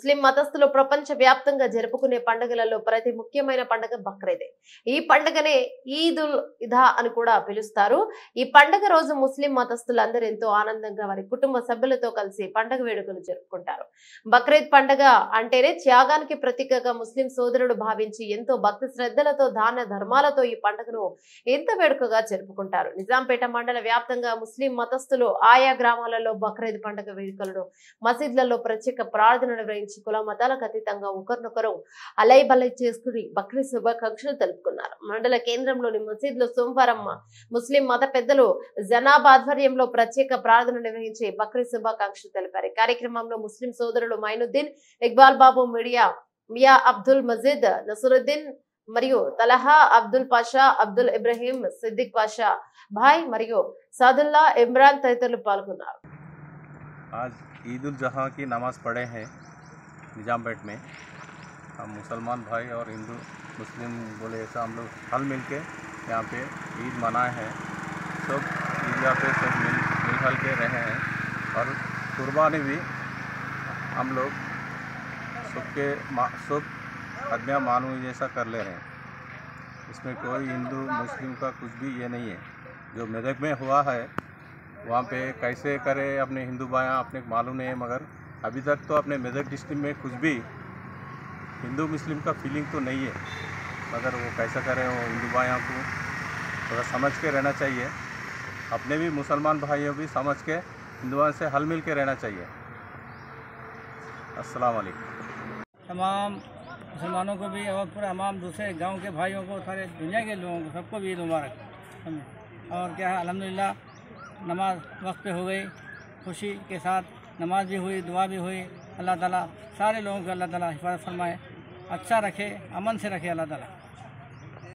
ముస్లిం మతస్థులు ప్రపంచ వ్యాప్తంగా జరుపుకునే పండుగలలో ప్రతి ముఖ్యమైన పండుగ బక్రీద్. ఈ పండుగనే ఈద్ ఉల్ అధా అని కూడా పిలుస్తారు. ఈ పండుగ రోజు ముస్లిం మతస్థులందరూ ఎంతో ఆనందంగా వారి కుటుంబ సభ్యులతో కలిసి పండుగ వేడుకలు జరుపుకుంటారు. బక్రీద్ పండుగ అంటేనే త్యాగానికి ప్రతీకగా ముస్లిం సోదరుడు భావించి ఎంతో భక్తి శ్రద్ధలతో దాన ధర్మాలతో ఈ పండుగను ఎంత వేడుకగా జరుపుకుంటారు. నిజాంపేట మండల వ్యాప్తంగా ముస్లిం మతస్థులు ఆయా గ్రామాలలో బక్రీద్ పండుగ వేడుకలను మసీద్లలో ప్రత్యేక ప్రార్థనలు నిర్వహించి కుల మతాలకు అతీతంగా ఒకరినొకరు అలైబలై చేసుకుని బక్రీద్ శుభాకాంక్షలు తెలుపుకున్నారు. మండల కేంద్రంలోని మసీద్లో సోమవారం ముస్లిం మత పెద్దలు జనాబా ఆధ్వర్యంలో ప్రత్యేక ప్రార్థన నిర్వహించి బక్రీద్ శుభాకాంక్షలు తెలిపారు. కార్యక్రమంలో ముస్లిం సోదరులు మైనుద్దీన్, ఇక్బాల్ బాబు, మియా అబ్దుల్ మజీద్, నసరుద్దీన్ మరియు తలహా, అబ్దుల్ పాషా, అబ్దుల్ ఇబ్రహీం, సిద్దిక్ పాషా భాయ్ మరియు సాదుల్లా ఇమ్రాన్ తదితరులు పాల్గొన్నారు. आज ईद उल जहा की नमाज़ पढ़े हैं निजामपेट में। हम मुसलमान भाई और हिंदू मुस्लिम बोले ऐसा हम लोग हल मिल के यहाँ पे ईद मनाए हैं। सब ईदगाह पे सब मिल हल के रहे हैं और कुर्बानी भी हम लोग सब आदमियाँ मानू जैसा कर ले रहे हैं। इसमें कोई हिंदू मुस्लिम का कुछ भी ये नहीं है। जो मेदक में हुआ है वहाँ पे कैसे करे अपने हिंदू भाइयाँ अपने मालूम नहीं है, मगर अभी तक तो अपने मेदक डिस्ट्रिक्ट में कुछ भी हिंदू मुस्लिम का फीलिंग तो नहीं है, मगर वो कैसा करें वो हिंदू भाइयों को थोड़ा समझ के रहना चाहिए। अपने भी मुसलमान भाइयों भी समझ के हिंदुओं से हल मिल के रहना चाहिए। अस्सलाम वालेकुम। तमाम मुसलमानों को भी और पूरे तमाम दूसरे गांव के भाइयों को, सारे दुनिया के लोगों को, सबको भी ईद मुबारक। और क्या है, अल्हम्दुलिल्लाह नमाज वक्त पे हो गई, खुशी के साथ नमाज भी हुई, दुआ भी हुई। अल्लाह ताला सारे लोगों को अल्लाह ताला हिफाजत फरमाए, अच्छा रखे, अमन से रखे अल्लाह ताला।